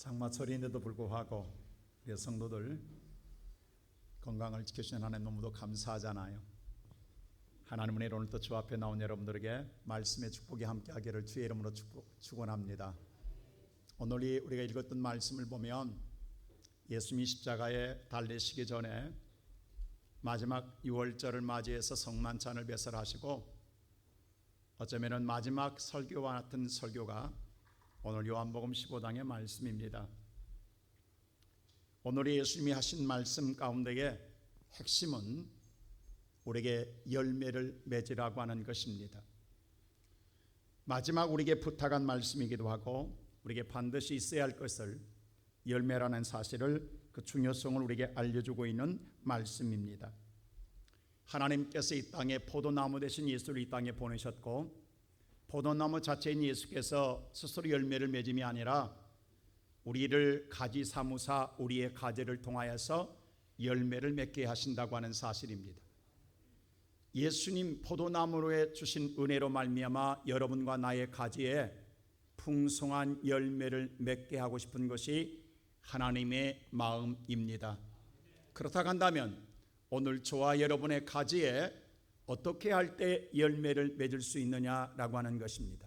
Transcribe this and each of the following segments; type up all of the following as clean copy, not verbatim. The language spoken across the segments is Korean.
장마철인데도 불구하고 우리 성도들 건강을 지켜주신 하나님 너무도 감사하잖아요. 하나님은 오늘 또 주 앞에 나온 여러분들에게 말씀의 축복이 함께하기를 주의 이름으로 축원합니다. 오늘 우리가 읽었던 말씀을 보면 예수님이 십자가에 달리시기 전에 마지막 유월절을 맞이해서 성만찬을 배설하시고 어쩌면 마지막 설교와 같은 설교가 오늘 요한복음 15장의 말씀입니다. 오늘 예수님이 하신 말씀 가운데의 핵심은 우리에게 열매를 맺으라고 하는 것입니다. 마지막 우리에게 부탁한 말씀이기도 하고 우리에게 반드시 있어야 할 것을 열매라는 사실을 그 중요성을 우리에게 알려주고 있는 말씀입니다. 하나님께서 이 땅에 포도나무 대신 예수를 이 땅에 보내셨고 포도나무 자체인 예수께서 스스로 열매를 맺음이 아니라 우리를 가지 삼으사 우리의 가지를 통하여서 열매를 맺게 하신다고 하는 사실입니다. 예수님 포도나무로 주신 은혜로 말미암아 여러분과 나의 가지에 풍성한 열매를 맺게 하고 싶은 것이 하나님의 마음입니다. 그렇다고 한다면 오늘 저와 여러분의 가지에 어떻게 할 때 열매를 맺을 수 있느냐라고 하는 것입니다.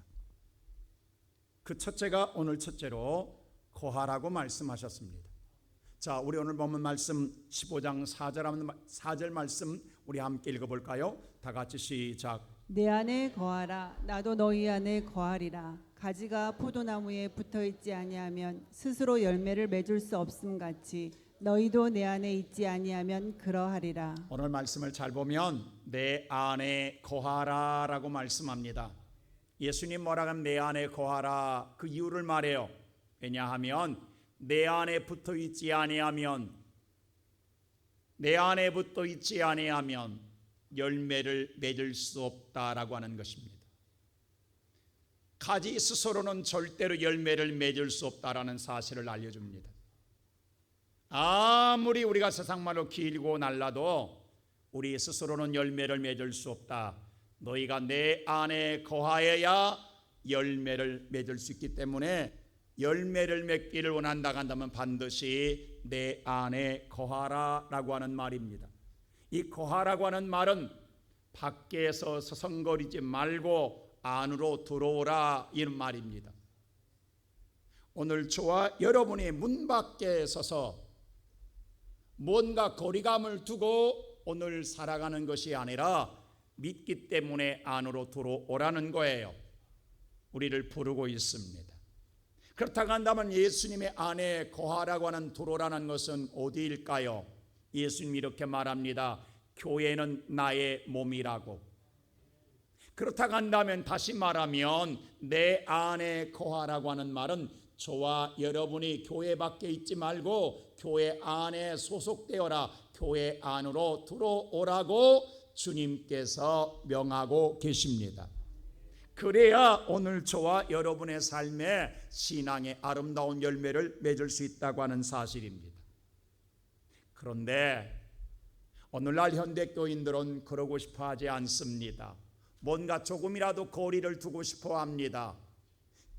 그 첫째가 오늘 첫째로 거하라고 말씀하셨습니다. 자, 우리 오늘 본문 말씀 15장 4절 말씀 우리 함께 읽어볼까요? 다 같이 시작. 내 안에 거하라. 나도 너희 안에 거하리라. 가지가 포도나무에 붙어있지 아니하면 스스로 열매를 맺을 수 없음 같이 너희도 내 안에 있지 아니하면 그러하리라. 오늘 말씀을 잘 보면 내 안에 거하라 라고 말씀합니다. 예수님 뭐라고 하면 내 안에 거하라 그 이유를 말해요. 왜냐하면 내 안에 붙어 있지 아니하면 열매를 맺을 수 없다라고 하는 것입니다. 가지 스스로는 절대로 열매를 맺을 수 없다라는 사실을 알려줍니다. 아무리 우리가 세상말로 길고 날라도 우리 스스로는 열매를 맺을 수 없다. 너희가 내 안에 거하여야 열매를 맺을 수 있기 때문에 열매를 맺기를 원한다고 한다면 반드시 내 안에 거하라라고 하는 말입니다. 이 거하라고 하는 말은 밖에서 서성거리지 말고 안으로 들어오라 이런 말입니다. 오늘 저와 여러분이 문 밖에 서서 뭔가 거리감을 두고 오늘 살아가는 것이 아니라 믿기 때문에 안으로 들어오라는 거예요. 우리를 부르고 있습니다. 그렇다고 한다면 예수님의 안에 거하라고 하는 들어오라는 것은 어디일까요? 예수님이 이렇게 말합니다. 교회는 나의 몸이라고. 그렇다고 한다면 다시 말하면 내 안에 거하라고 하는 말은 저와 여러분이 교회 밖에 있지 말고 교회 안에 소속되어라, 교회 안으로 들어오라고 주님께서 명하고 계십니다. 그래야 오늘 저와 여러분의 삶에 신앙의 아름다운 열매를 맺을 수 있다고 하는 사실입니다. 그런데 오늘날 현대교인들은 그러고 싶어 하지 않습니다. 뭔가 조금이라도 거리를 두고 싶어 합니다.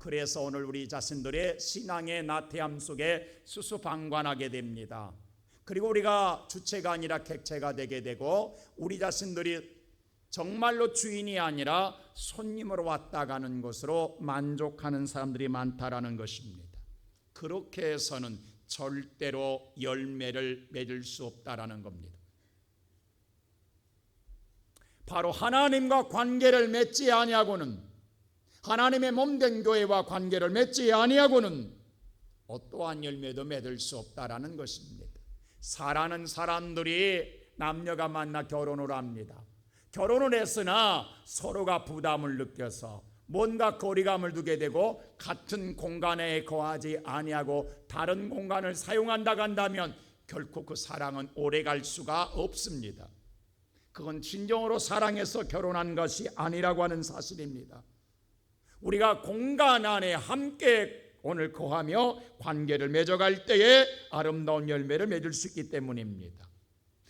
그래서 오늘 우리 자신들의 신앙의 나태함 속에 수수방관하게 됩니다. 그리고 우리가 주체가 아니라 객체가 되게 되고 우리 자신들이 정말로 주인이 아니라 손님으로 왔다 가는 것으로 만족하는 사람들이 많다라는 것입니다. 그렇게 해서는 절대로 열매를 맺을 수 없다라는 겁니다. 바로 하나님과 관계를 맺지 아니하고는 하나님의 몸된 교회와 관계를 맺지 아니하고는 어떠한 열매도 맺을 수 없다라는 것입니다. 사랑하는 사람들이 남녀가 만나 결혼을 합니다. 결혼을 했으나 서로가 부담을 느껴서 뭔가 거리감을 두게 되고 같은 공간에 거하지 아니하고 다른 공간을 사용한다고 한다면 결코 그 사랑은 오래갈 수가 없습니다. 그건 진정으로 사랑해서 결혼한 것이 아니라고 하는 사실입니다. 우리가 공간 안에 함께 오늘 거하며 관계를 맺어갈 때에 아름다운 열매를 맺을 수 있기 때문입니다.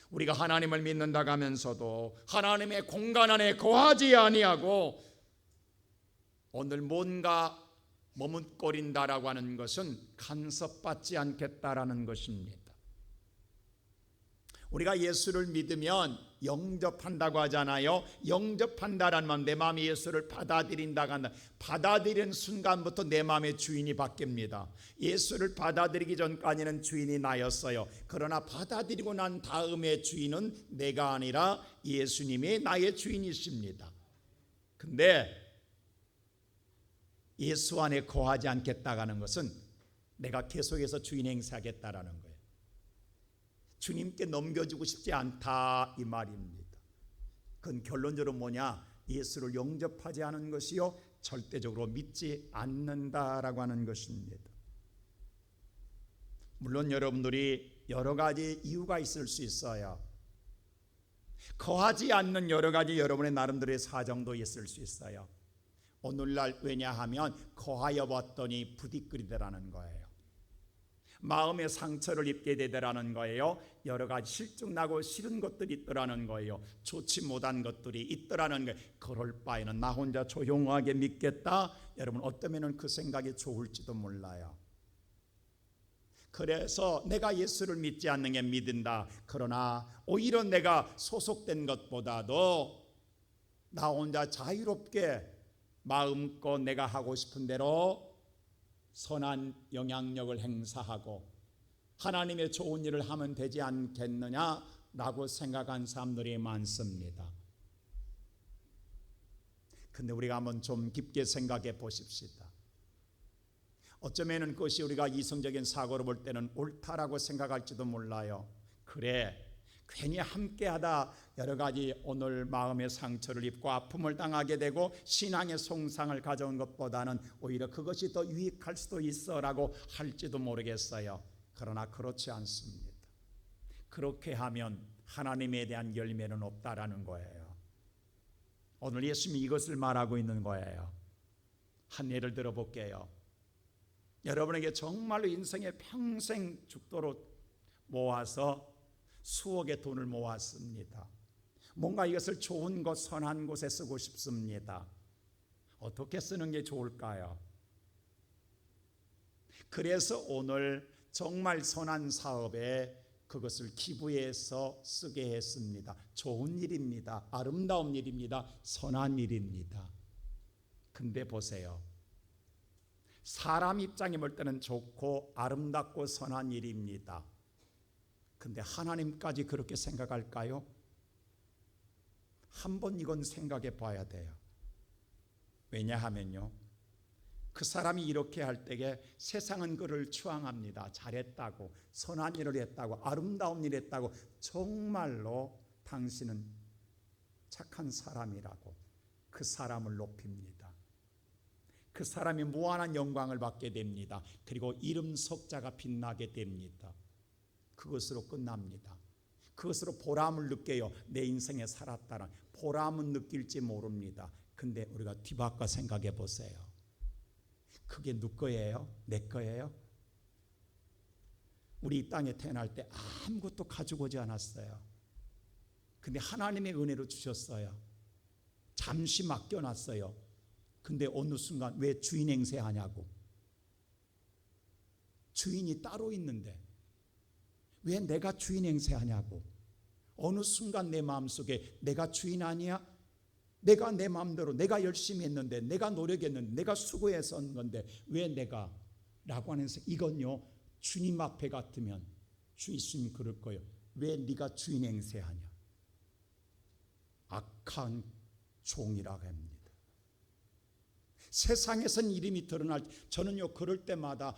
우리가 하나님을 믿는다고 하면서도 하나님의 공간 안에 거하지 아니하고 오늘 뭔가 머뭇거린다라고 하는 것은 간섭받지 않겠다라는 것입니다. 우리가 예수를 믿으면 영접한다고 하잖아요. 영접한다라는 말, 내 마음에 예수를 받아들인다가 한다. 받아들이는 순간부터 내 마음의 주인이 바뀝니다. 예수를 받아들이기 전까지는 주인이 나였어요. 그러나 받아들이고 난 다음에 주인은 내가 아니라 예수님이 나의 주인이십니다. 근데 예수 안에 거하지 않겠다는 것은 내가 계속해서 주인 행세하겠다라는 거예요. 주님께 넘겨주고 싶지 않다 이 말입니다. 그건 결론적으로 뭐냐? 예수를 영접하지 않은 것이요 절대적으로 믿지 않는다라고 하는 것입니다. 물론 여러분들이 여러 가지 이유가 있을 수 있어요. 거하지 않는 여러 가지 여러분의 나름대로의 사정도 있을 수 있어요. 오늘날 왜냐하면 거하여 봤더니 부디거리더라는 거예요. 마음의 상처를 입게 되더라는 거예요. 여러 가지 실증나고 싫은 것들이 있더라는 거예요. 좋지 못한 것들이 있더라는 거예요. 그럴 바에는 나 혼자 조용하게 믿겠다. 여러분 어쩌면 그 생각이 좋을지도 몰라요. 그래서 내가 예수를 믿지 않는 게 믿는다. 그러나 오히려 내가 소속된 것보다도 나 혼자 자유롭게 마음껏 내가 하고 싶은 대로 선한 영향력을 행사하고 하나님의 좋은 일을 하면 되지 않겠느냐라고 생각한 사람들이 많습니다. 근데 우리가 한번 좀 깊게 생각해 보십시다. 어쩌면 그것이 우리가 이성적인 사고로 볼 때는 옳다라고 생각할지도 몰라요. 그래, 괜히 함께하다 여러 가지 오늘 마음의 상처를 입고 아픔을 당하게 되고 신앙의 송상을 가져온 것보다는 오히려 그것이 더 유익할 수도 있어라고 할지도 모르겠어요. 그러나 그렇지 않습니다. 그렇게 하면 하나님에 대한 열매는 없다라는 거예요. 오늘 예수님이 이것을 말하고 있는 거예요. 한 예를 들어볼게요. 여러분에게 정말로 인생에 평생 죽도록 모아서 수억의 돈을 모았습니다. 뭔가 이것을 좋은 곳, 선한 곳에 쓰고 싶습니다. 어떻게 쓰는 게 좋을까요? 그래서 오늘 정말 선한 사업에 그것을 기부해서 쓰게 했습니다. 좋은 일입니다. 아름다운 일입니다. 선한 일입니다. 근데 보세요. 사람 입장에 볼 때는 좋고 아름답고 선한 일입니다. 근데 하나님까지 그렇게 생각할까요? 한번 이건 생각해 봐야 돼요. 왜냐하면요, 그 사람이 이렇게 할 때에 세상은 그를 추앙합니다. 잘했다고, 선한 일을 했다고, 아름다운 일을 했다고, 정말로 당신은 착한 사람이라고 그 사람을 높입니다. 그 사람이 무한한 영광을 받게 됩니다. 그리고 이름 석자가 빛나게 됩니다. 그것으로 끝납니다. 그것으로 보람을 느껴요. 내 인생에 살았다는 보람은 느낄지 모릅니다. 근데 우리가 뒤바꿔 생각해 보세요. 그게 누구 거예요? 내 거예요? 우리 이 땅에 태어날 때 아무것도 가지고 오지 않았어요. 근데 하나님의 은혜로 주셨어요. 잠시 맡겨놨어요. 근데 어느 순간 왜 주인 행세하냐고. 주인이 따로 있는데 왜 내가 주인 행세하냐고. 어느 순간 내 마음속에 내가 주인 아니야? 내가 내 마음대로 내가 열심히 했는데, 내가 노력했는데, 내가 수고해서 한 건데 왜 내가? 라고 하면서 이건요, 주님 앞에 같으면 주님 그럴 거예요. 왜 네가 주인 행세하냐? 악한 종이라고 합니다. 세상에선 이름이 드러날 때 저는요 그럴 때마다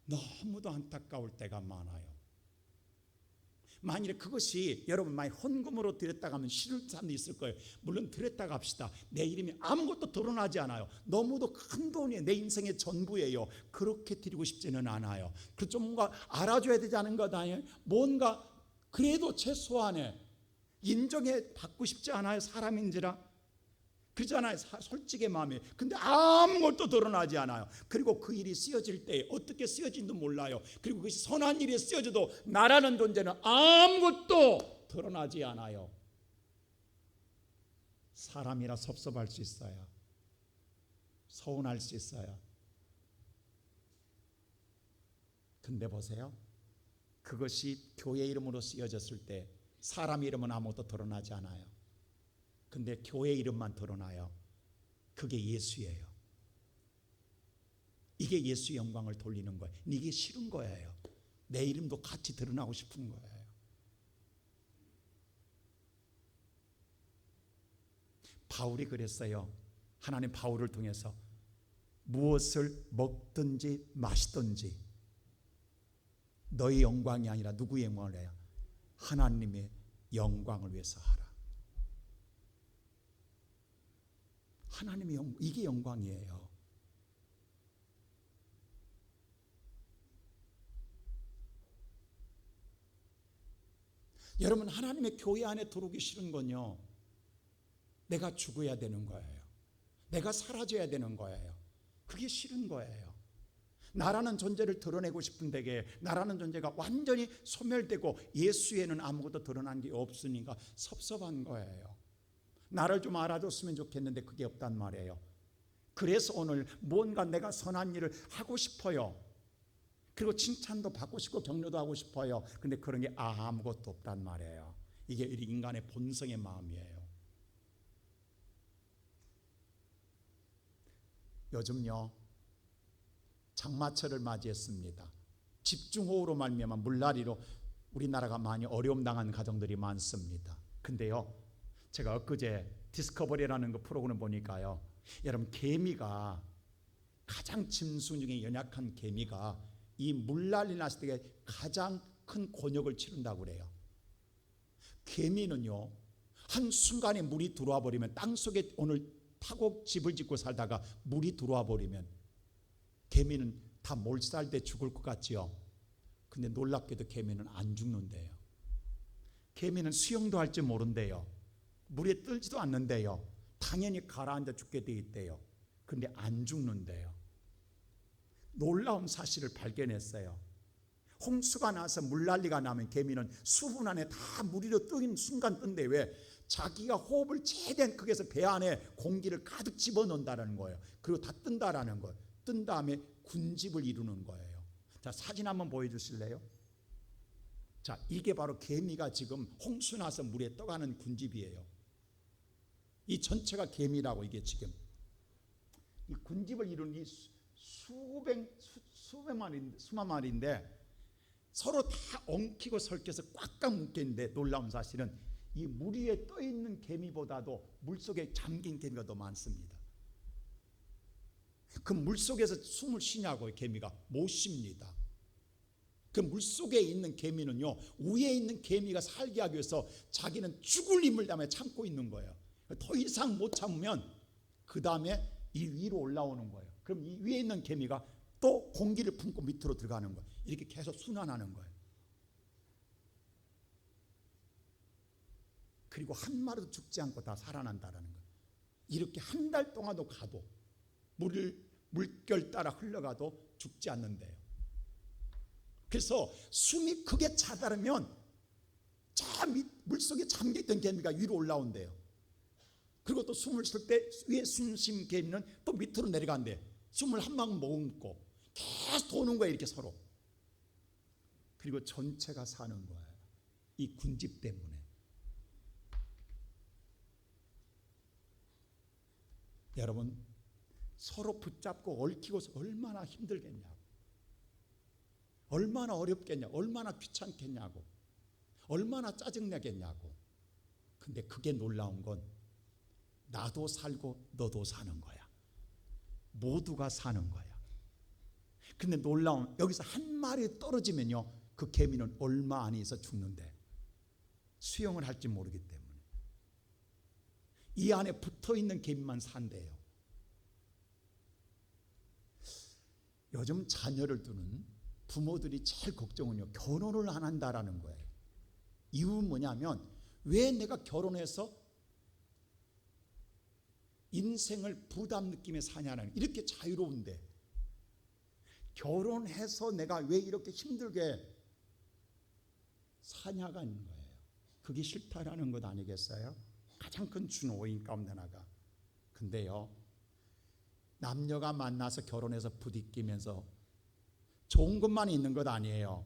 너무도 안타까울 때가 많아요. 만일에 그것이 여러분 많이 헌금으로 드렸다가 하면 싫을 사람도 있을 거예요. 물론 드렸다가 합시다. 내 이름이 아무것도 드러나지 않아요. 너무도 큰 돈이에요. 내 인생의 전부예요. 그렇게 드리고 싶지는 않아요. 그 좀 뭔가 알아줘야 되지 않은 것 아니에요? 뭔가 그래도 최소한의 인정해 받고 싶지 않아요? 사람인지라. 그렇잖아요. 솔직히 마음에. 근데 아무것도 드러나지 않아요. 그리고 그 일이 쓰여질 때 어떻게 쓰여진지도 몰라요. 그리고 그것이 선한 일이 쓰여져도 나라는 존재는 아무것도 드러나지 않아요. 사람이라 섭섭할 수 있어요. 서운할 수 있어요. 근데 보세요. 그것이 교회 이름으로 쓰여졌을 때 사람 이름은 아무것도 드러나지 않아요. 근데 교회 이름만 드러나요. 그게 예수예요. 이게 예수의 영광을 돌리는 거예요. 이게 싫은 거예요. 내 이름도 같이 드러나고 싶은 거예요. 바울이 그랬어요. 하나님 바울을 통해서 무엇을 먹든지 마시든지 너의 영광이 아니라 누구의 영광을 해야? 하나님의 영광을 위해서 하라. 하나님의 영광, 이게 영광이에요. 여러분, 하나님의 교회 안에 들어오기 싫은 건요, 내가 죽어야 되는 거예요. 내가 사라져야 되는 거예요. 그게 싫은 거예요. 나라는 존재를 드러내고 싶은데 나라는 존재가 완전히 소멸되고 예수에는 아무것도 드러난 게 없으니까 섭섭한 거예요. 나를 좀 알아줬으면 좋겠는데 그게 없단 말이에요. 그래서 오늘 뭔가 내가 선한 일을 하고 싶어요. 그리고 칭찬도 받고 싶고 격려도 하고 싶어요. 근데 그런 게 아무것도 없단 말이에요. 이게 인간의 본성의 마음이에요. 요즘요, 장마철을 맞이했습니다. 집중호우로 말미암아 물난리로 우리나라가 많이 어려움 당한 가정들이 많습니다. 근데요, 제가 엊그제 디스커버리라는 그 프로그램 보니까요, 여러분, 개미가 가장 짐승 중에 연약한 개미가 이 물난리 났을 때 가장 큰 곤욕을 치른다고 그래요. 개미는요, 한순간에 물이 들어와 버리면, 땅속에 오늘 타곡 집을 짓고 살다가 물이 들어와 버리면 개미는 다 몰살돼 죽을 것 같지요. 근데 놀랍게도 개미는 안 죽는데요. 개미는 수영도 할 줄 모른대요. 물에 떨지도 않는데요. 당연히 가라앉아 죽게 돼 있대요. 근데 안 죽는데요. 놀라운 사실을 발견했어요. 홍수가 나서 물난리가 나면 개미는 수분 안에 다 물 위로 뜨는 순간 뜬대. 왜? 자기가 호흡을 최대한 크게 해서 배 안에 공기를 가득 집어넣는다는 거예요. 그리고 다 뜬다라는 거예요. 뜬 다음에 군집을 이루는 거예요. 자, 사진 한번 보여주실래요? 자, 이게 바로 개미가 지금 홍수 나서 물에 떠가는 군집이에요. 이 전체가 개미라고. 이게 지금 이 군집을 이루는 이 수만 마리인데 서로 다 엉키고 설켜서 꽉꽉 묶여 있는데, 놀라운 사실은 이 물 위에 떠 있는 개미보다도 물속에 잠긴 개미가 더 많습니다. 그 물속에서 숨을 쉬냐고요. 개미가 못 쉽니다. 그 물속에 있는 개미는요, 위에 있는 개미가 살게 하기 위해서 자기는 죽을 힘을 다해 참고 있는 거예요. 더 이상 못 참으면 그 다음에 이 위로 올라오는 거예요. 그럼 이 위에 있는 개미가 또 공기를 품고 밑으로 들어가는 거예요. 이렇게 계속 순환하는 거예요. 그리고 한 마리도 죽지 않고 다 살아난다는 거예요. 이렇게 한 달 동안도 가도 물결 따라 흘러가도 죽지 않는데요. 그래서 숨이 크게 차다르면 저 물속에 잠겨있던 개미가 위로 올라온대요. 그리고 또 숨을 쉴 때 위에 숨 개미는 또 밑으로 내려간대요. 숨을 한 방울 머금고 계속 도는 거예요. 이렇게 서로. 그리고 전체가 사는 거예요. 이 군집 때문에. 여러분, 서로 붙잡고 얽히고서 얼마나 힘들겠냐고, 얼마나 어렵겠냐고, 얼마나 귀찮겠냐고, 얼마나 짜증나겠냐고. 근데 그게 놀라운 건 나도 살고 너도 사는 거야. 모두가 사는 거야. 근데 놀라운, 여기서 한 마리 떨어지면요, 그 개미는 얼마 안에 있어 죽는데, 수영을 할지 모르기 때문에. 이 안에 붙어있는 개미만 산대요. 요즘 자녀를 두는 부모들이 제일 걱정은요, 결혼을 안 한다라는 거예요. 이유는 뭐냐면, 왜 내가 결혼해서 인생을 부담 느끼며 사냐는, 이렇게 자유로운데 결혼해서 내가 왜 이렇게 힘들게 사냐가 있는 거예요. 그게 싫다라는 것 아니겠어요? 가장 큰 준오인 가운데 하나가. 근데요, 남녀가 만나서 결혼해서 부딪히면서 좋은 것만 있는 것 아니에요.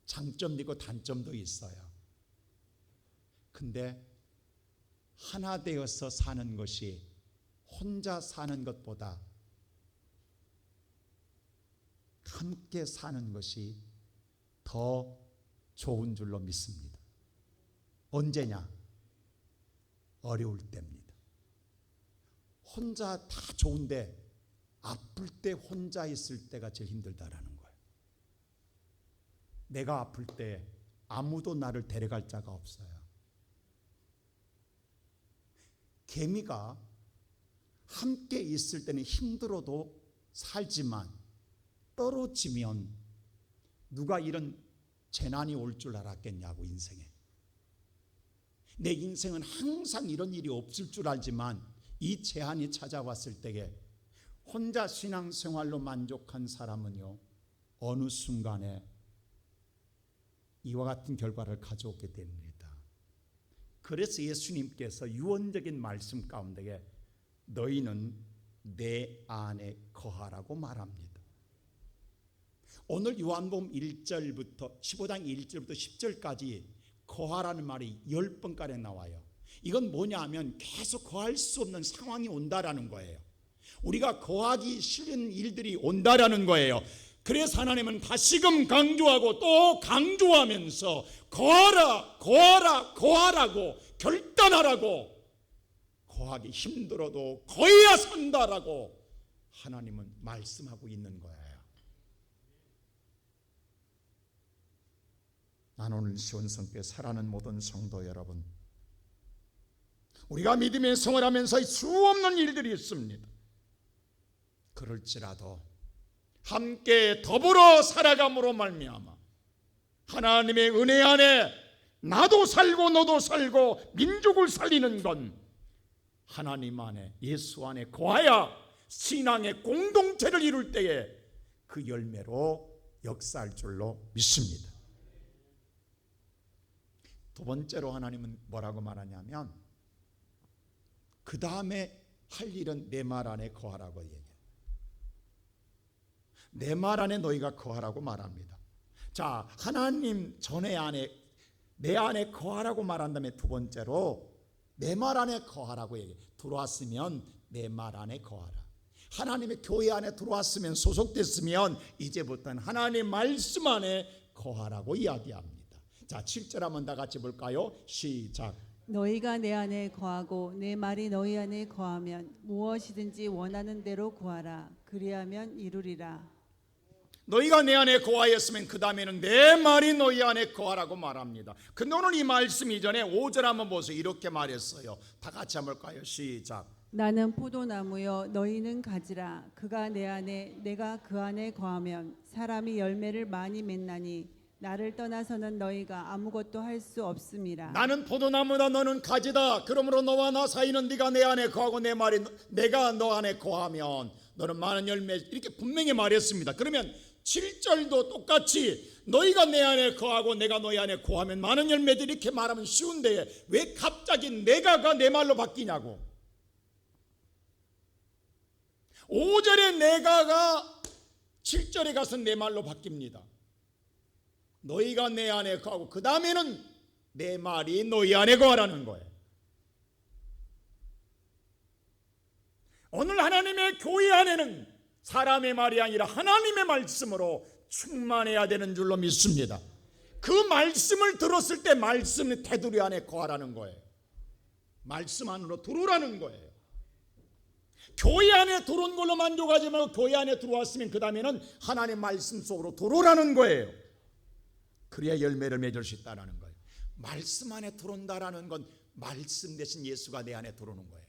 장점도 있고 단점도 있어요. 근데 하나 되어서 사는 것이 혼자 사는 것보다 함께 사는 것이 더 좋은 줄로 믿습니다. 언제냐? 어려울 때입니다. 혼자 다 좋은데 아플 때 혼자 있을 때가 제일 힘들다라는 거예요. 내가 아플 때 아무도 나를 데려갈 자가 없어요. 개미가 함께 있을 때는 힘들어도 살지만 떨어지면 누가 이런 재난이 올 줄 알았겠냐고. 인생에 내 인생은 항상 이런 일이 없을 줄 알지만 이 재난이 찾아왔을 때에 혼자 신앙생활로 만족한 사람은요, 어느 순간에 이와 같은 결과를 가져오게 됩니다. 그래서 예수님께서 유언적인 말씀 가운데에 너희는 내 안에 거하라고 말합니다. 오늘 요한복음 1절부터 15장 1절부터 10절까지 거하라는 말이 10번가량 나와요. 이건 뭐냐 하면 계속 거할 수 없는 상황이 온다라는 거예요. 우리가 거하기 싫은 일들이 온다라는 거예요. 그래서 하나님은 다시금 강조하고 또 강조하면서 거하라, 거하라, 거하라고 결단하라고, 거하기 힘들어도 거해야 산다라고 하나님은 말씀하고 있는 거예요. 난 오늘 시온성교회 살아가는 모든 성도 여러분, 우리가 믿음의 생활하면서 수 없는 일들이 있습니다. 그럴지라도 함께 더불어 살아감으로 말미암아 하나님의 은혜 안에 나도 살고 너도 살고 민족을 살리는 건 하나님 안에 예수 안에 거하여 신앙의 공동체를 이룰 때에 그 열매로 역사할 줄로 믿습니다. 두 번째로 하나님은 뭐라고 말하냐면 그 다음에 할 일은 내 말 안에 거하라고 얘기해요. 내 말 안에 너희가 거하라고 말합니다. 자, 하나님 전에 안에 내 안에 거하라고 말한 다음에 두 번째로 내 말 안에 거하라고 얘기해요. 들어왔으면 내 말 안에 거하라. 하나님의 교회 안에 들어왔으면, 소속됐으면 이제부터는 하나님의 말씀 안에 거하라고 이야기합니다. 자, 7절 한번 다 같이 볼까요? 시작. 너희가 내 안에 거하고 내 말이 너희 안에 거하면 무엇이든지 원하는 대로 구하라. 그리하면 이루리라. 너희가 내 안에 거하였으면 그 다음에는 내 말이 너희 안에 거하라고 말합니다. 근데 오늘 이 말씀 이전에 5절 한번 보세요. 이렇게 말했어요. 다 같이 한번 볼까요? 시작. 나는 포도나무여 너희는 가지라. 그가 내 안에 내가 그 안에 거하면 사람이 열매를 많이 맺나니 나를 떠나서는 너희가 아무것도 할 수 없음이라. 나는 포도나무다 너는 가지다. 그러므로 너와 나 사이는 네가 내 안에 거하고 내 말이 내가 너 안에 거하면 너는 많은 열매, 이렇게 분명히 말했습니다. 그러면 7절도 똑같이 너희가 내 안에 거하고 내가 너희 안에 거하면 많은 열매들, 이렇게 말하면 쉬운데 왜 갑자기 내가가 내 말로 바뀌냐고. 5절에 내가가 7절에 가서 내 말로 바뀝니다. 너희가 내 안에 거하고 그 다음에는 내 말이 너희 안에 거하라는 거예요. 오늘 하나님의 교회 안에는 사람의 말이 아니라 하나님의 말씀으로 충만해야 되는 줄로 믿습니다. 그 말씀을 들었을 때 말씀의 테두리 안에 거하라는 거예요. 말씀 안으로 들어오라는 거예요. 교회 안에 들어온 걸로 만족하지 말고 교회 안에 들어왔으면 그 다음에는 하나님의 말씀 속으로 들어오라는 거예요. 그래야 열매를 맺을 수 있다는 거예요. 말씀 안에 들어온다라는 건 말씀 대신 예수가 내 안에 들어오는 거예요.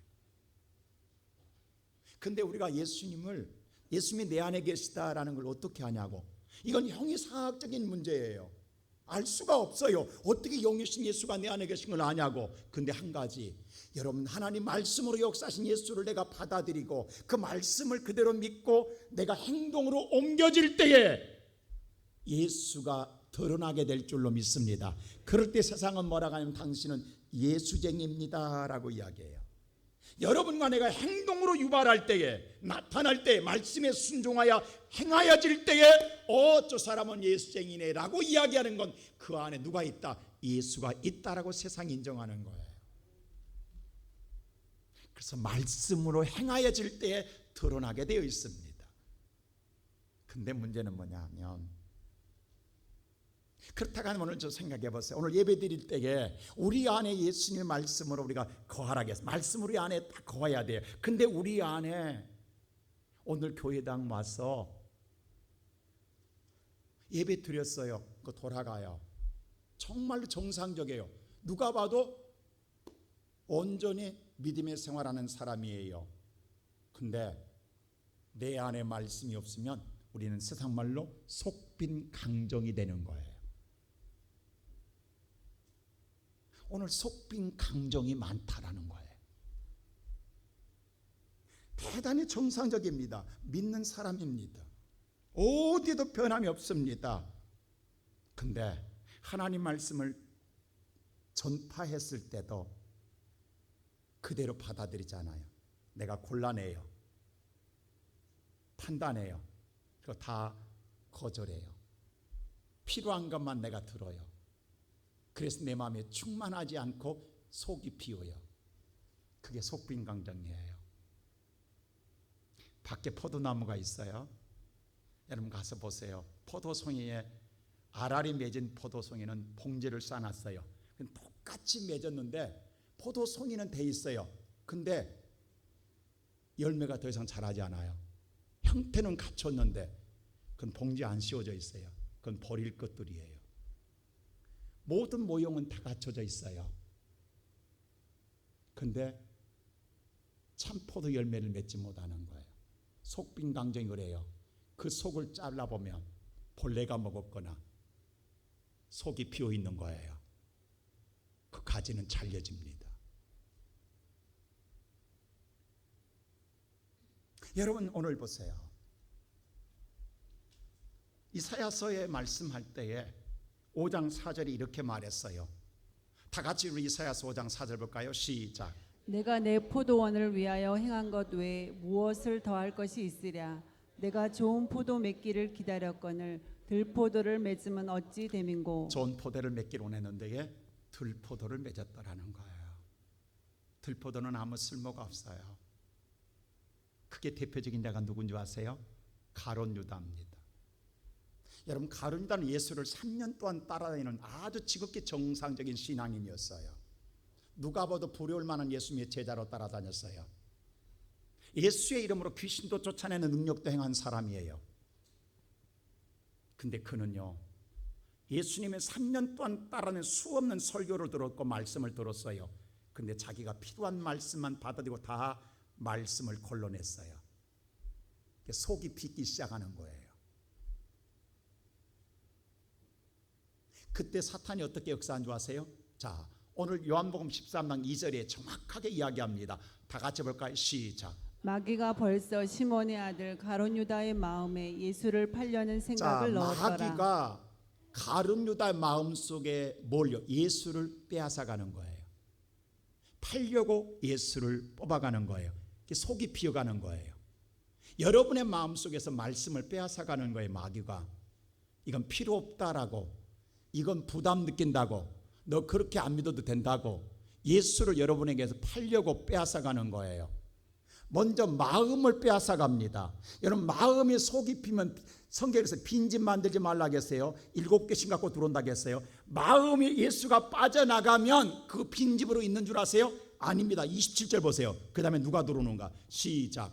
근데 우리가 예수님이 내 안에 계시다라는 걸 어떻게 하냐고. 이건 형이상학적인 문제예요. 알 수가 없어요. 어떻게 영이신 예수가 내 안에 계신 걸 아냐고. 근데 한 가지, 여러분, 하나님 말씀으로 역사하신 예수를 내가 받아들이고 그 말씀을 그대로 믿고 내가 행동으로 옮겨질 때에 예수가 드러나게 될 줄로 믿습니다. 그럴 때 세상은 뭐라고 하냐면 당신은 예수쟁이입니다 라고 이야기해요. 여러분과 내가 행동으로 유발할 때에, 나타날 때에, 말씀에 순종하여 행하여질 때에 저 사람은 예수쟁이네 라고 이야기하는 건 그 안에 누가 있다? 예수가 있다라고 세상이 인정하는 거예요. 그래서 말씀으로 행하여질 때에 드러나게 되어 있습니다. 근데 문제는 뭐냐면, 그렇다고 하면 오늘 좀 생각해 보세요. 오늘 예배 드릴 때에 우리 안에 예수님의 말씀으로 우리가 거하라고 했어요. 말씀 우리 안에 딱 거해야 돼요. 근데 우리 안에 오늘 교회당 와서 예배 드렸어요. 그거 돌아가요. 정말로 정상적이에요. 누가 봐도 온전히 믿음의 생활하는 사람이에요. 근데 내 안에 말씀이 없으면 우리는 세상 말로 속빈 강정이 되는 거예요. 오늘 속빈 강정이 많다라는 거예요. 대단히 정상적입니다. 믿는 사람입니다. 어디도 변함이 없습니다. 근데 하나님 말씀을 전파했을 때도 그대로 받아들이잖아요. 내가 골라내요. 판단해요. 그리고 다 거절해요. 필요한 것만 내가 들어요. 그래서 내 마음에 충만하지 않고 속이 비어요. 그게 속빈 강정이에요. 밖에 포도나무가 있어요. 여러분 가서 보세요. 포도송이에 알알이 맺은 포도송이는 봉지를 싸놨어요. 똑같이 맺었는데 포도송이는 돼 있어요. 근데 열매가 더 이상 자라지 않아요. 형태는 갖췄는데 그건 봉지 안 씌워져 있어요. 그건 버릴 것들이에요. 모든 모형은 다 갖춰져 있어요. 근데 참 포도 열매를 맺지 못하는 거예요. 속빈 강정이 그래요. 그 속을 잘라보면 벌레가 먹었거나 속이 비어 있는 거예요. 그 가지는 잘려집니다. 여러분 오늘 보세요. 이사야서에 말씀할 때에 5장 4절이 이렇게 말했어요. 다 같이 우리 이사야서 5장 4절 볼까요? 시작. 내가 내 포도원을 위하여 행한 것 외에 무엇을 더할 것이 있으랴. 내가 좋은 포도 맺기를 기다렸거늘 들포도를 맺으면 어찌 됨인고. 좋은 포도를 맺기를 원했는데 들포도를 맺었다라는 거예요. 들포도는 아무 쓸모가 없어요. 그게 대표적인 자가 누군지 아세요? 가룟 유다입니다. 여러분 가룟 유다는 예수를 3년 동안 따라다니는 아주 지극히 정상적인 신앙인이었어요. 누가 봐도 부러울 만한 예수님의 제자로 따라다녔어요. 예수의 이름으로 귀신도 쫓아내는 능력도 행한 사람이에요. 근데 그는요, 예수님의 3년 동안 따라다니는 수없는 설교를 들었고 말씀을 들었어요. 근데 자기가 필요한 말씀만 받아들이고 다 말씀을 걸러냈어요. 속이 빚기 시작하는 거예요. 그때 사탄이 어떻게 역사한 줄 아세요? 자, 오늘 요한복음 13장 2절에 정확하게 이야기합니다. 다 같이 볼까요? 시작. 마귀가 벌써 시몬의 아들 가룟 유다의 마음에 예수를 팔려는 생각을 넣었더라. 마귀가 가룟 유다의 마음속에 뭘요? 예수를 빼앗아가는 거예요. 팔려고 예수를 뽑아가는 거예요. 속이 비어가는 거예요. 여러분의 마음속에서 말씀을 빼앗아가는 거예요. 마귀가 이건 필요 없다라고, 이건 부담 느낀다고, 너 그렇게 안 믿어도 된다고 예수를 여러분에게서 팔려고 빼앗아가는 거예요. 먼저 마음을 빼앗아갑니다. 여러분 마음이 속이 비면 성경에서 빈집 만들지 말라고 했어요. 7개씩 갖고 들어온다고 했어요. 마음이 예수가 빠져나가면 그 빈집으로 있는 줄 아세요? 아닙니다. 27절 보세요. 그 다음에 누가 들어오는가? 시작.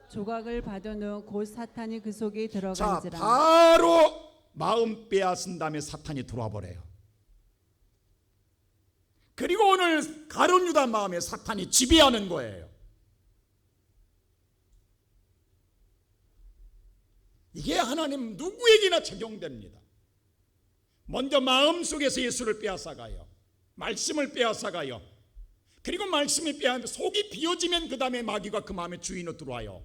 조각을 받은 후 곧 사탄이 그 속에 자, 들어간지라. 바로 마음 빼앗은 다음에 사탄이 들어와 버려요. 그리고 오늘 가룟 유다 마음에 사탄이 지배하는 거예요. 이게 하나님 누구에게나 적용됩니다. 먼저 마음속에서 예수를 빼앗아가요. 말씀을 빼앗아가요. 그리고 말씀이 빼앗아 속이 비어지면 그 다음에 마귀가 그 마음의 주인으로 들어와요.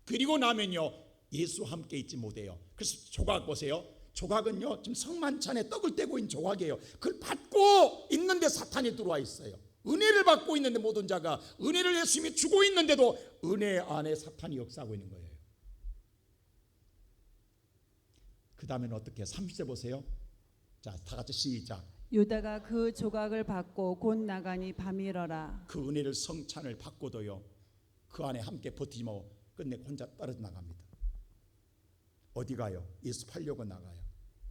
그리고 나면요 예수와 함께 있지 못해요. 그래서 조각 보세요. 조각은요 지금 성만찬에 떡을 떼고 있는 조각이에요. 그걸 받고 있는데 사탄이 들어와 있어요. 은혜를 받고 있는데 모든 자가 은혜를 예수님이 주고 있는데도 은혜 안에 사탄이 역사하고 있는 거예요. 그 다음에는 어떻게 30절 보세요. 자, 다 같이 시작. 유다가 그 조각을 받고 곧 나가니 밤이러라. 그 은혜를 성찬을 받고도요 그 안에 함께 버티지 못하고 끝내 혼자 떨어져 나갑니다. 어디 가요? 예수 팔려고 나가요.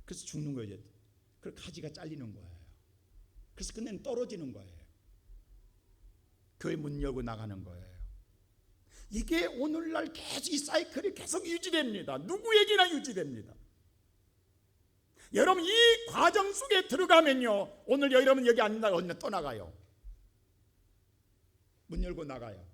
그래서 죽는 거예요. 그래서 가지가 잘리는 거예요. 그래서 끝내는 떨어지는 거예요. 교회 문 열고 나가는 거예요. 이게 오늘날 계속 이 사이클이 계속 유지됩니다. 누구에게나 유지됩니다. 여러분 이 과정 속에 들어가면요 오늘 여러분 여기 안 나가 어디 떠나가요. 문 열고 나가요.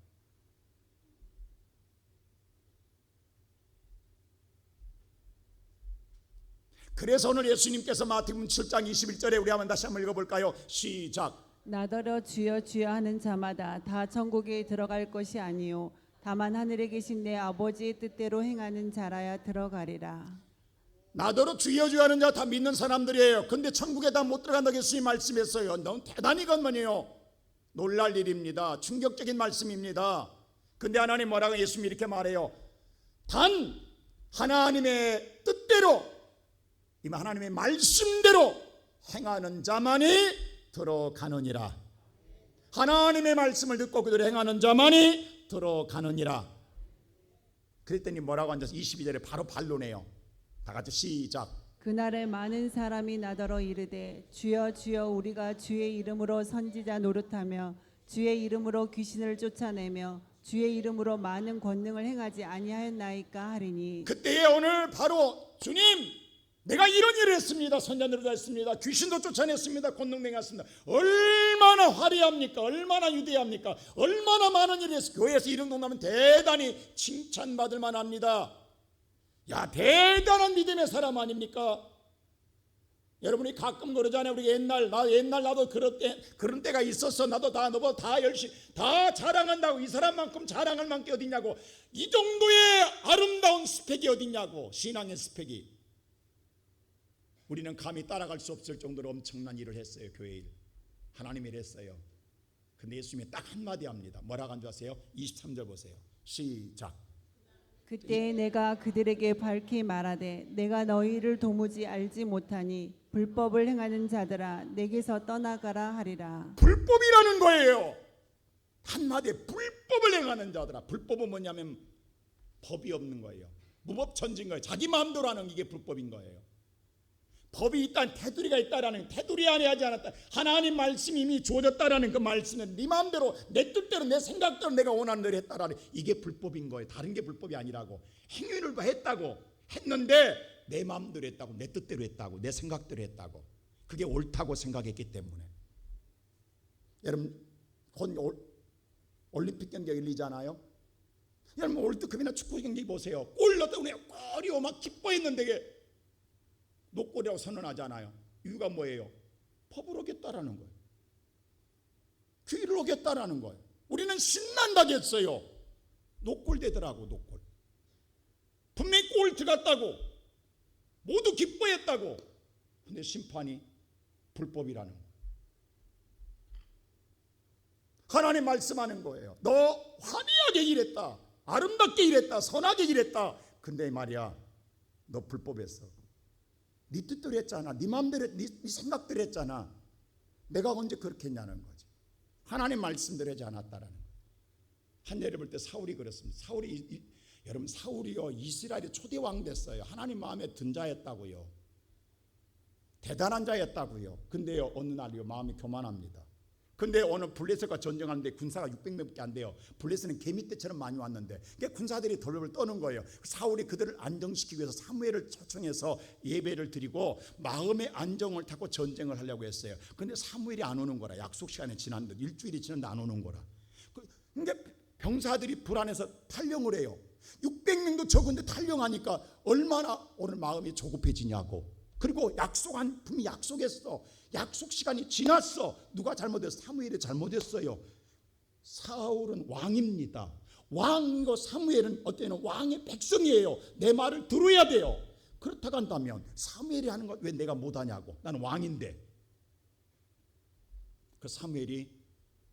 그래서 오늘 예수님께서 마태복음 7장 21절에 우리 한번 다시 한번 읽어볼까요? 시작. 나더러 주여 주여 하는 자마다 다 천국에 들어갈 것이 아니요 다만 하늘에 계신 내 아버지의 뜻대로 행하는 자라야 들어가리라. 나더러 주여 주여 하는 자 다 믿는 사람들이에요. 근데 천국에 다 못 들어간다고 예수님이 말씀했어요. 너무 대단히 건만해요. 놀랄 일입니다. 충격적인 말씀입니다. 근데 하나님 뭐라고 예수님이 이렇게 말해요. 단 하나님의 뜻대로 이 하나님의 말씀대로 행하는 자만이 들어가느니라. 하나님의 말씀을 듣고 그대로 행하는 자만이 들어가느니라. 그랬더니 뭐라고 앉아서 22절에 바로 반론해요. 다 같이 시작. 그날에 많은 사람이 나더러 이르되 주여 주여 우리가 주의 이름으로 선지자 노릇하며 주의 이름으로 귀신을 쫓아내며 주의 이름으로 많은 권능을 행하지 아니하였나이까 하리니. 그때에 오늘 바로 주님 내가 이런 일을 했습니다. 선자들도 했습니다. 귀신도 쫓아냈습니다. 권능 행했습니다. 얼마나 화려합니까? 얼마나 위대합니까? 얼마나 많은 일을 했습니까? 교회에서 이런 동남은 대단히 칭찬받을 만합니다. 야 대단한 믿음의 사람 아닙니까? 여러분이 가끔 그러잖아요. 우리 옛날 나도 그런 때가 있었어. 나도 다 너보다 다 열심히 다 자랑한다고. 이 사람만큼 자랑할 만한 게 어딨냐고. 이 정도의 아름다운 스펙이 어딨냐고. 신앙의 스펙이. 우리는 감히 따라갈 수 없을 정도로 엄청난 일을 했어요. 교회 일 하나님 일 했어요. 근데 예수님이 딱 한마디 합니다. 뭐라고 한 줄 아세요? 23절 보세요. 시작. 그때 내가 그들에게 밝히 말하되 내가 너희를 도무지 알지 못하니 불법을 행하는 자들아 내게서 떠나가라 하리라. 불법이라는 거예요. 한마디에 불법을 행하는 자들아. 불법은 뭐냐면 법이 없는 거예요. 무법천지인 거예요. 자기 마음대로 하는 이게 불법인 거예요. 법이 있다는 테두리가 있다라는 테두리 안에 하지 않았다. 하나님 말씀이 이미 주어졌다라는 그 말씀은 네 마음대로 내 뜻대로 내 생각대로 내가 원하는 대로 했다라는 이게 불법인 거예요. 다른 게 불법이 아니라고. 행위를 했다고 했는데 내 마음대로 했다고 내 뜻대로 했다고 내 생각대로 했다고 그게 옳다고 생각했기 때문에. 여러분 곧 올림픽 경기가 열리잖아요. 여러분 월드컵이나 축구 경기 보세요. 골 넣었다 그냥 골이요 막 기뻐했는데 이게 노골이라고 선언하잖아요. 이유가 뭐예요? 법을 어겼다라는 거예요. 규율을 어겼다라는 거예요. 우리는 신난다겠어요. 노골 되더라고. 노골. 분명히 골 들어갔다고 모두 기뻐했다고. 근데 심판이 불법이라는 거예요. 하나님 말씀하는 거예요. 너 화려하게 일했다. 아름답게 일했다. 선하게 일했다. 근데 말이야 너 불법했어. 네 뜻대로 했잖아. 네 마음대로 네 생각대로 했잖아. 내가 언제 그렇게 했냐는 거지. 하나님 말씀대로 하지 않았다라는 거예요. 한 예를 볼 때 사울이 그렇습니다. 여러분 사울이요 이스라엘의 초대 왕 됐어요. 하나님 마음에 든 자였다고요. 대단한 자였다고요. 근데요 어느 날이요 마음이 교만합니다. 근데 오늘 블레셋과 전쟁하는데 군사가 600명밖에 안 돼요. 블레셋은 개미떼처럼 많이 왔는데 군사들이 돌을 떠는 거예요. 사울이 그들을 안정시키기 위해서 사무엘을 초청해서 예배를 드리고 마음의 안정을 타고 전쟁을 하려고 했어요. 근데 사무엘이 안 오는 거라. 약속 시간이 지났는데 일주일이 지났는데 안 오는 거라. 근데 병사들이 불안해서 탈영을 해요. 600명도 적은데 탈영하니까 얼마나 오늘 마음이 조급해지냐고. 그리고 분명히 약속했어. 약속 시간이 지났어. 누가 잘못했어? 사무엘이 잘못했어요. 사울은 왕입니다. 왕이고 사무엘은 어때요? 왕의 백성이에요. 내 말을 들어야 돼요. 그렇다고 한다면 사무엘이 하는 거 왜 내가 못하냐고. 나는 왕인데. 그 사무엘이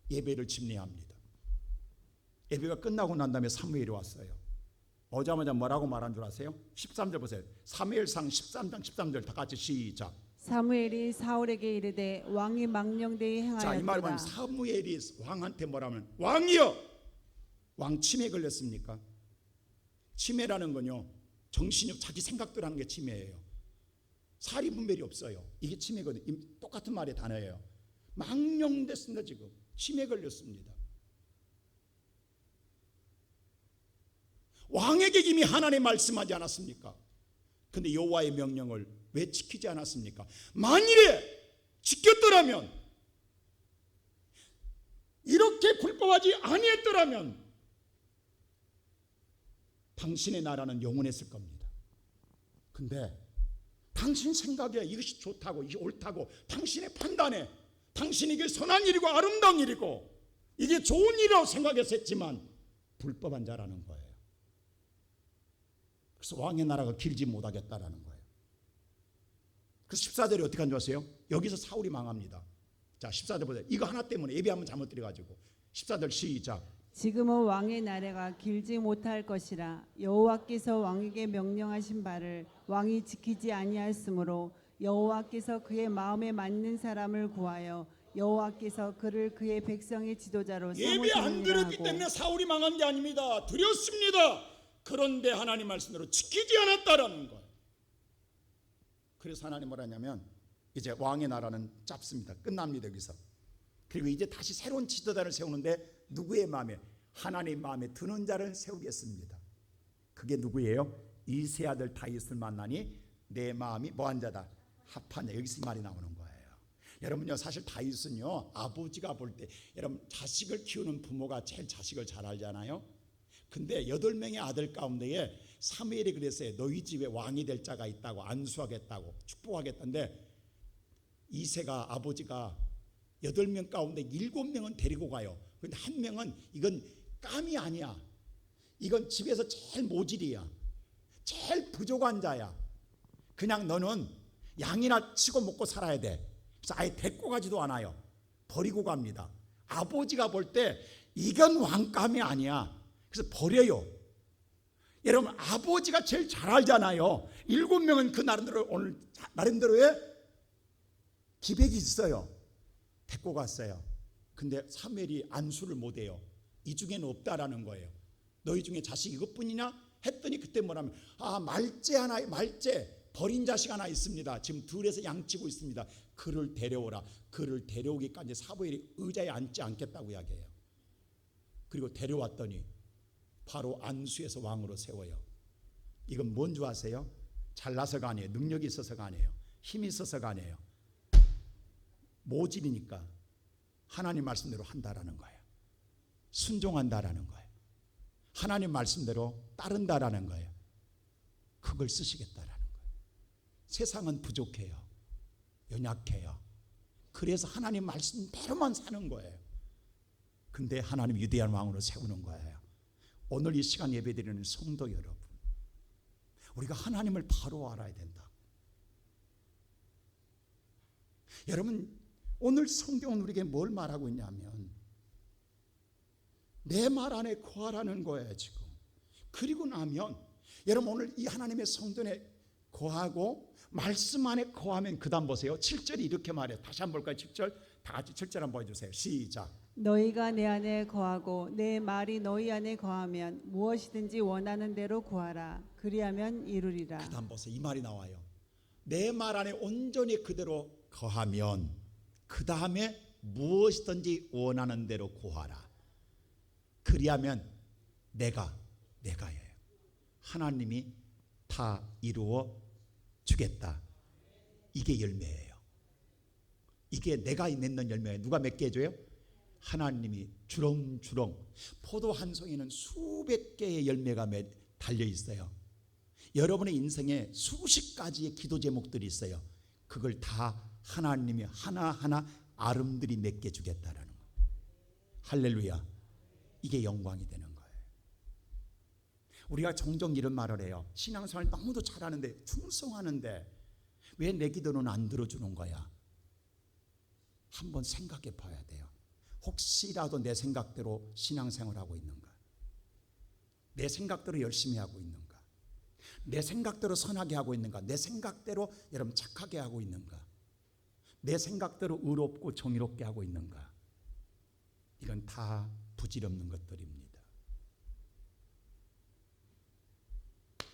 예배를 집례합니다. 예배가 끝나고 난 다음에 사무엘이 왔어요. 오자마자 뭐라고 말한 줄 아세요? 13절 보세요. 사무엘상 13장 13절 다 같이 시작. 사무엘이 사울에게 이르되 왕이 망령되이 자, 이 말을 보면 행하였도다. 사무엘이 왕한테 뭐라면 왕이여, 왕 치매 걸렸습니까? 치매라는 건요, 정신이 자기 생각대로 하는 게 치매예요. 사리 분별이 없어요. 이게 치매거든요. 똑같은 말의 단어예요. 망령됐습니다. 지금 치매 걸렸습니다. 왕에게 이미 하나님 말씀하지 않았습니까? 근데 여호와의 명령을 왜 지키지 않았습니까? 만일에 지켰더라면, 이렇게 불법하지 아니했더라면 당신의 나라는 영원했을 겁니다. 근데 당신 생각에 이것이 좋다고, 이게 옳다고, 당신의 판단에 당신이 이게 선한 일이고 아름다운 일이고 이게 좋은 일이라고 생각해서 했지만 불법한 자라는 거예요. 그래서 왕의 나라가 길지 못하겠다라는 거예요. 그래서 14절이 어떻게 한 줄 아세요? 여기서 사울이 망합니다. 자, 14절 보세요. 이거 하나 때문에 예배하면 잘못 드려가지고 14절 시작. 지금은 왕의 나라가 길지 못할 것이라 여호와께서 왕에게 명령하신 바를 왕이 지키지 아니하였으므로 여호와께서 그의 마음에 맞는 사람을 구하여 여호와께서 그를 그의 백성의 지도자로 예배 안 삼으셨느니라 드렸기 하고. 때문에 사울이 망한 게 아닙니다. 드렸습니다. 그런데 하나님 말씀대로 지키지 않았다라는 거예요. 그래서 하나님 뭐라 하냐면 이제 왕의 나라는 짧습니다. 끝납니다. 여기서. 그리고 이제 다시 새로운 지도자를 세우는데 누구의 마음에? 하나님 마음에 드는 자를 세우겠습니다. 그게 누구예요? 이 세 아들 다윗을 만나니 내 마음이 뭐한 자다? 합한 자. 여기서 이 말이 나오는 거예요. 여러분요, 사실 다윗은요, 아버지가 볼 때, 여러분 자식을 키우는 부모가 제일 자식을 잘 알잖아요. 근데 8명의 아들 가운데에 사무엘이 그랬어요. 너희 집에 왕이 될 자가 있다고, 안수하겠다고, 축복하겠다는데 이새가 아버지가 8명 가운데 7명은 데리고 가요. 그런데 한 명은 이건 깜이 아니야. 이건 집에서 제일 모질이야. 제일 부족한 자야. 그냥 너는 양이나 치고 먹고 살아야 돼. 그래서 아예 데리고 가지도 않아요. 버리고 갑니다. 아버지가 볼 때 이건 왕감이 아니야. 그래서 버려요. 여러분, 아버지가 제일 잘 알잖아요. 7명은 그 나름대로 오늘 나름대로의 기백이 있어요. 데리고 갔어요. 근데 사무엘이 안수를 못해요. 이 중에는 없다라는 거예요. 너희 중에 자식 이것뿐이냐? 했더니 그때 뭐라면 말째 하나, 말째 버린 자식 하나 있습니다. 지금 들에서 양치고 있습니다. 그를 데려오라. 그를 데려오기까지 사무엘이 의자에 앉지 않겠다고 이야기해요. 그리고 데려왔더니 바로 안수에서 왕으로 세워요. 이건 뭔 줄 아세요? 잘나서가 아니에요. 능력이 있어서가 아니에요. 힘이 있어서가 아니에요. 모질이니까 하나님 말씀대로 한다라는 거예요. 순종한다라는 거예요. 하나님 말씀대로 따른다라는 거예요. 그걸 쓰시겠다라는 거예요. 세상은 부족해요. 연약해요. 그래서 하나님 말씀대로만 사는 거예요. 근데 하나님 위대한 왕으로 세우는 거예요. 오늘 이 시간 예배드리는 성도 여러분, 우리가 하나님을 바로 알아야 된다. 여러분, 오늘 성경은 우리에게 뭘 말하고 있냐면 내 말 안에 거하라는 거예요. 지금. 그리고 나면 여러분, 오늘 이 하나님의 성전에 거하고 말씀 안에 거하면 그 다음 보세요. 7절이 이렇게 말해요. 다시 한번 볼까요? 7절 다 같이 7절 한번 보여주세요. 시작. 너희가 내 안에 거하고 내 말이 너희 안에 거하면 무엇이든지 원하는 대로 구하라. 그리하면 이루리라. 그 다음 보세요. 이 말이 나와요. 내 말 안에 온전히 그대로 거하면 그 다음에 무엇이든지 원하는 대로 구하라. 그리하면 내가예요. 하나님이 다 이루어 주겠다. 이게 열매예요. 이게 내가 맺는 열매예요. 누가 맺게 해줘요? 하나님이 주렁주렁. 포도 한 송이는 수백 개의 열매가 달려 있어요. 여러분의 인생에 수십 가지의 기도 제목들이 있어요. 그걸 다 하나님이 하나하나 아름드리 맺게 주겠다라는 거예요. 할렐루야. 이게 영광이 되는 거예요. 우리가 종종 이런 말을 해요. 신앙생활 너무도 잘하는데, 충성하는데 왜 내 기도는 안 들어주는 거야? 한번 생각해 봐야 돼요. 혹시라도 내 생각대로 신앙생활하고 있는가? 내 생각대로 열심히 하고 있는가? 내 생각대로 선하게 하고 있는가? 내 생각대로 여러분 착하게 하고 있는가? 내 생각대로 의롭고 정의롭게 하고 있는가? 이건 다 부질없는 것들입니다.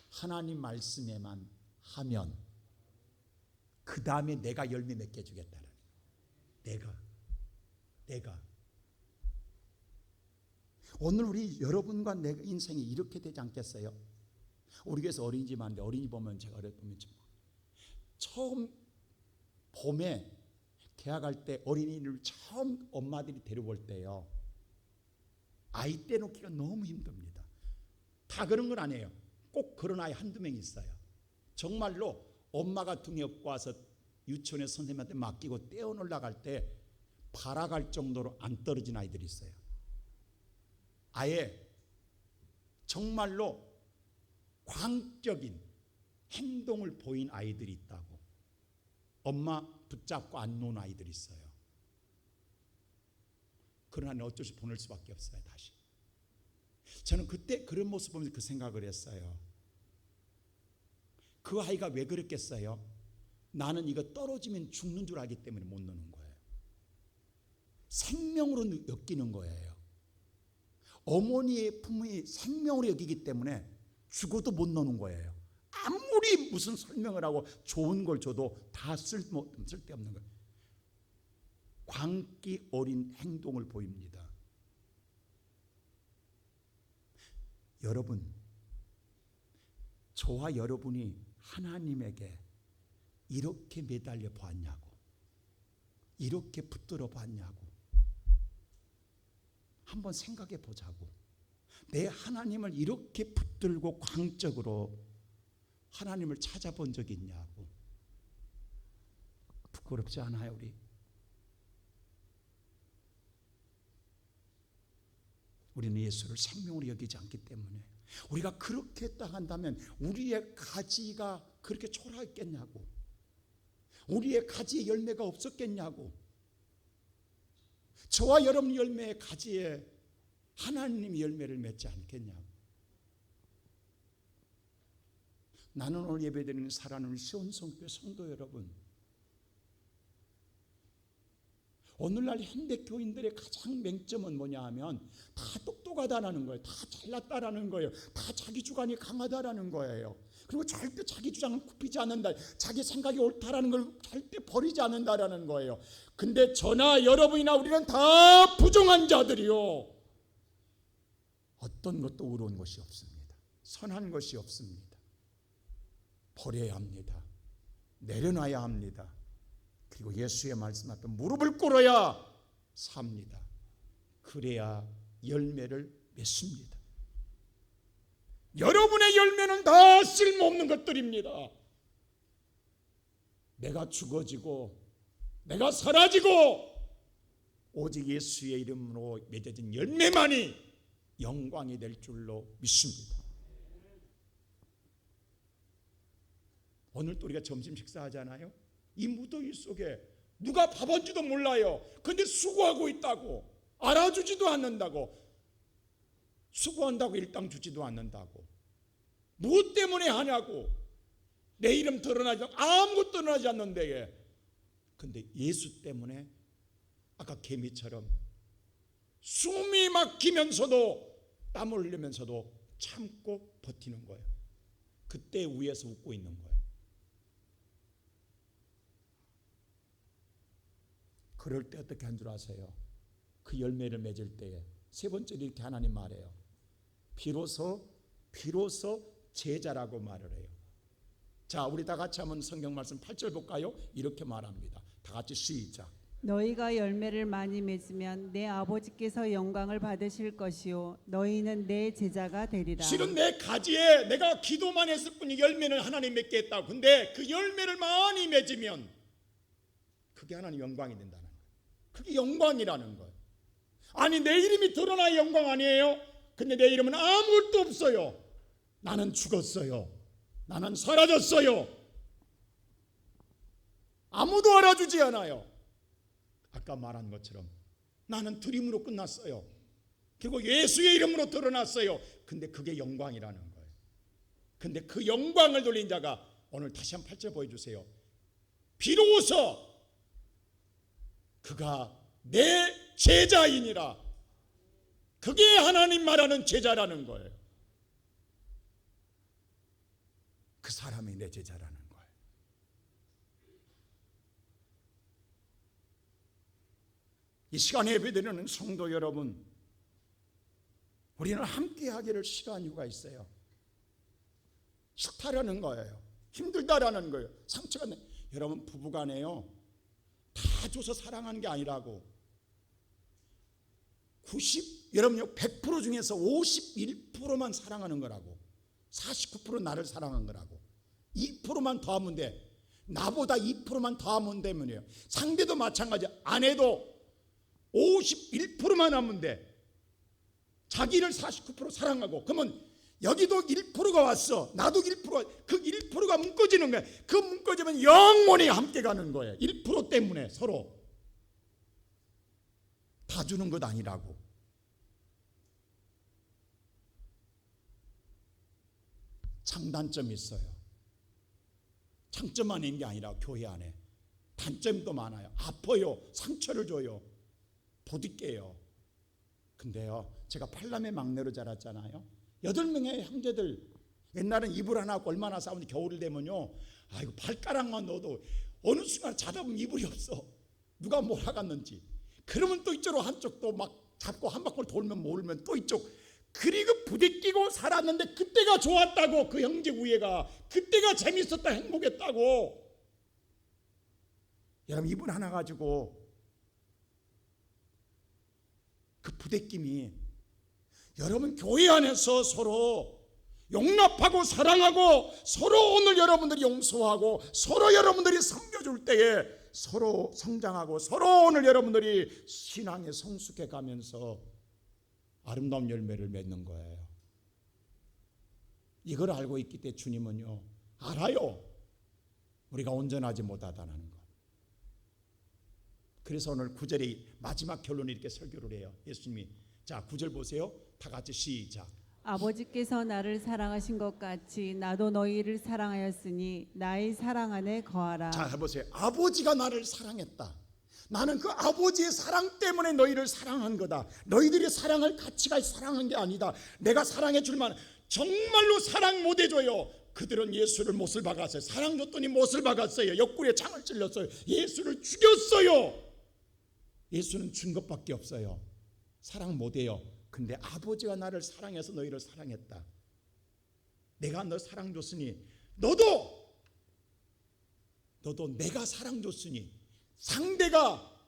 하나님 말씀에만 하면 그 다음에 내가 열매 맺게 해주겠다는 거예요. 내가 오늘 우리 여러분과 내 인생이 이렇게 되지 않겠어요? 우리 교회에서 어린이집 하는데 어린이집 보면 제가 어렸을 때 처음 봄에 개학할 때 어린이를 처음 엄마들이 데려올 때요, 아이 떼놓기가 너무 힘듭니다. 다 그런 건 아니에요. 꼭 그런 아이 한두 명 있어요. 정말로 엄마가 등에 업고 와서 유치원에 선생님한테 맡기고 떼어놓으려고 할 때 발아갈 정도로 안 떨어진 아이들이 있어요. 아예 정말로 광적인 행동을 보인 아이들이 있다고. 엄마 붙잡고 안 놓은 아이들이 있어요. 그러나 어쩔 수 없이 보낼 수밖에 없어요. 다시 저는 그때 그런 모습 보면서 그 생각을 했어요. 그 아이가 왜 그랬겠어요? 나는 이거 떨어지면 죽는 줄 알기 때문에 못 놓는 거예요. 생명으로 여기는 거예요. 어머니의 품이 생명으로 여기기 때문에 죽어도 못 놓는 거예요. 아무리 무슨 설명을 하고 좋은 걸 줘도 다 쓸데없는 거예요. 광기 어린 행동을 보입니다. 여러분, 저와 여러분이 하나님에게 이렇게 매달려 보았냐고, 이렇게 붙들어 봤냐고 한번 생각해 보자고. 내 하나님을 이렇게 붙들고 광적으로 하나님을 찾아본 적이 있냐고. 부끄럽지 않아요? 우리는 예수를 생명으로 여기지 않기 때문에. 우리가 그렇게 했다 한다면 우리의 가지가 그렇게 초라했겠냐고, 우리의 가지에 열매가 없었겠냐고. 저와 여러분 열매의 가지에 하나님이 열매를 맺지 않겠냐고. 나는 오늘 예배드리는 사랑하는 시온성교회 성도 여러분, 오늘날 현대교인들의 가장 맹점은 뭐냐 하면 다 똑똑하다라는 거예요. 다 잘났다라는 거예요. 다 자기 주관이 강하다라는 거예요. 그리고 절대 자기 주장을 굽히지 않는다. 자기 생각이 옳다라는 걸 절대 버리지 않는다라는 거예요. 근데 저나 여러분이나 우리는 다 부정한 자들이요, 어떤 것도 의로운 것이 없습니다. 선한 것이 없습니다. 버려야 합니다. 내려놔야 합니다. 그리고 예수의 말씀 앞에 무릎을 꿇어야 삽니다. 그래야 열매를 맺습니다. 여러분의 열매는 다 쓸모없는 것들입니다. 내가 죽어지고 내가 사라지고 오직 예수의 이름으로 맺어진 열매만이 영광이 될 줄로 믿습니다. 오늘 또 우리가 점심 식사하잖아요. 이 무더위 속에 누가 밥 한지도 몰라요. 근데 수고하고 있다고, 알아주지도 않는다고, 수고한다고 일당 주지도 않는다고, 무엇 때문에 하냐고, 내 이름 드러나지 않고 아무것도 드러나지 않는데, 근데 예수 때문에 아까 개미처럼 숨이 막히면서도 땀을 흘리면서도 참고 버티는 거예요. 그때 위에서 웃고 있는 거예요. 그럴 때 어떻게 한 줄 아세요? 그 열매를 맺을 때에 세 번째로 이렇게 하나님 말해요. 비로소 제자라고 말을 해요. 자, 우리 다 같이 한번 성경 말씀 8절 볼까요? 이렇게 말합니다. 다 같이 시작. 너희가 열매를 많이 맺으면 내 아버지께서 영광을 받으실 것이요 너희는 내 제자가 되리라. 실은 내 가지에 내가 기도만 했을 뿐이 열매는 하나님 맺게 했다고. 근데 그 열매를 많이 맺으면 그게 하나님 영광이 된다는 거예요. 그게 영광이라는 거예요. 아니, 내 이름이 드러나야 영광 아니에요? 근데 내 이름은 아무것도 없어요. 나는 죽었어요. 나는 사라졌어요. 아무도 알아주지 않아요. 아까 말한 것처럼 나는 드림으로 끝났어요. 그리고 예수의 이름으로 드러났어요. 근데 그게 영광이라는 거예요. 근데 그 영광을 돌린 자가 오늘 다시 한번 8절 보여주세요. 비로소 그가 내 제자이니라. 그게 하나님 말하는 제자라는 거예요. 그 사람이 내 제자라는 거예요. 이 시간에 예배드리는 성도 여러분, 우리는 함께 하기를 싫어하는 이유가 있어요. 싫다라는 거예요. 힘들다라는 거예요. 상처가 내. 여러분, 부부간에요, 다 줘서 사랑하는 게 아니라고. 여러분요, 100% 중에서 51%만 사랑하는 거라고. 49% 나를 사랑한 거라고. 2%만 더하면 돼. 나보다 2%만 더하면 되면요. 상대도 마찬가지야. 아내도 51%만 하면 돼. 자기를 49% 사랑하고. 그러면 여기도 1%가 왔어. 나도 1%가. 그 1%가 묶어지는 거야. 그 묶어지면 영원히 함께 가는 거예요. 1% 때문에 서로. 다 주는 것 아니라고. 장단점이 있어요. 장점만 있는 게 아니라 교회 안에 단점도 많아요. 아파요. 상처를 줘요. 부딪게요. 근데요, 제가 팔남의 막내로 자랐잖아요. 8명의 형제들. 옛날엔 이불 하나 갖고 얼마나 싸우는지. 겨울이 되면요, 아이고 발가락만 넣어도 어느 순간 자다 보면 이불이 없어. 누가 몰아갔는지. 그러면 또 이쪽으로 한쪽도 막 잡고 한 바퀴 돌면 모르면 또 이쪽. 그리고 부대끼고 살았는데 그때가 좋았다고. 그 형제 우애가 그때가 재밌었다, 행복했다고. 여러분, 이불 하나 가지고 그 부대낌이, 여러분 교회 안에서 서로 용납하고 사랑하고 서로 오늘 여러분들이 용서하고 서로 여러분들이 섬겨줄 때에 서로 성장하고 서로 오늘 여러분들이 신앙에 성숙해 가면서 아름다운 열매를 맺는 거예요. 이걸 알고 있기 때문에 주님은요, 알아요. 우리가 온전하지 못하다는 것. 그래서 오늘 9절의 마지막 결론을 이렇게 설교를 해요. 예수님이. 자, 9절 보세요. 다 같이 시작. 아버지께서 나를 사랑하신 것 같이 나도 너희를 사랑하였으니 나의 사랑 안에 거하라. 자, 해보세요. 아버지가 나를 사랑했다. 나는 그 아버지의 사랑 때문에 너희를 사랑한 거다. 너희들이 사랑할 가치가 사랑한 게 아니다. 내가 사랑해 줄 만한, 정말로 사랑 못 해줘요. 그들은 예수를 못을 박았어요. 사랑 줬더니 못을 박았어요. 옆구리에 창을 찔렀어요. 예수를 죽였어요. 예수는 준 것밖에 없어요. 사랑 못해요. 근데 아버지가 나를 사랑해서 너희를 사랑했다. 내가 너 사랑 줬으니 너도 내가 사랑 줬으니 상대가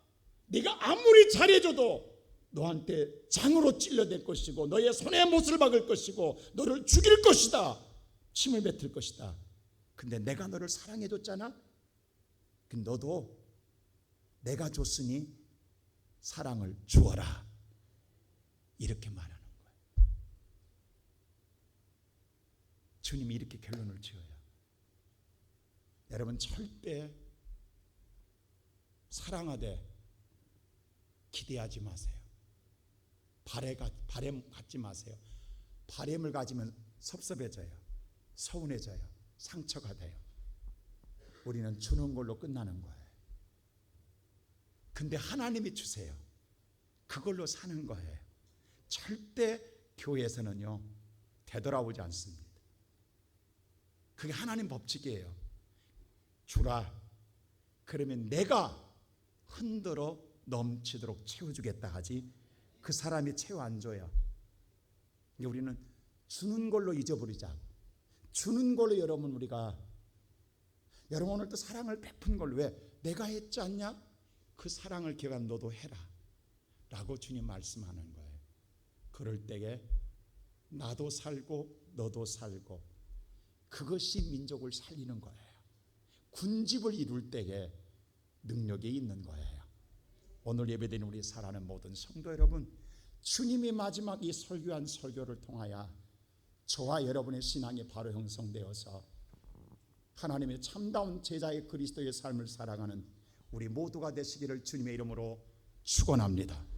네가 아무리 잘해줘도 너한테 장으로 찔러댈 것이고 너의 손에 못을 박을 것이고 너를 죽일 것이다. 침을 뱉을 것이다. 근데 내가 너를 사랑해줬잖아. 너도 내가 줬으니 사랑을 주어라. 이렇게 말하는 거예요. 주님이 이렇게 결론을 지어요. 여러분, 절대 사랑하되 기대하지 마세요. 바램 갖지 마세요. 바램을 가지면 섭섭해져요. 서운해져요. 상처가 돼요. 우리는 주는 걸로 끝나는 거예요. 근데 하나님이 주세요. 그걸로 사는 거예요. 절대 교회에서는요, 되돌아오지 않습니다. 그게 하나님 법칙이에요. 주라. 그러면 내가 흔들어 넘치도록 채워주겠다 하지 그 사람이 채워 안 줘요. 우리는 주는 걸로 잊어버리자. 주는 걸로 여러분, 우리가 여러분 오늘 또 사랑을 베푼 걸로, 왜? 내가 했지 않냐? 그 사랑을 기억하면 너도 해라 라고 주님 말씀하는 거예요. 그럴 때에 나도 살고 너도 살고 그것이 민족을 살리는 거예요. 군집을 이룰 때에 능력이 있는 거예요. 오늘 예배드리는 우리 사랑하는 모든 성도 여러분, 주님이 마지막 이 설교한 설교를 통하여 저와 여러분의 신앙이 바로 형성되어서 하나님의 참다운 제자의 그리스도의 삶을 살아가는 우리 모두가 되시기를 주님의 이름으로 축원합니다.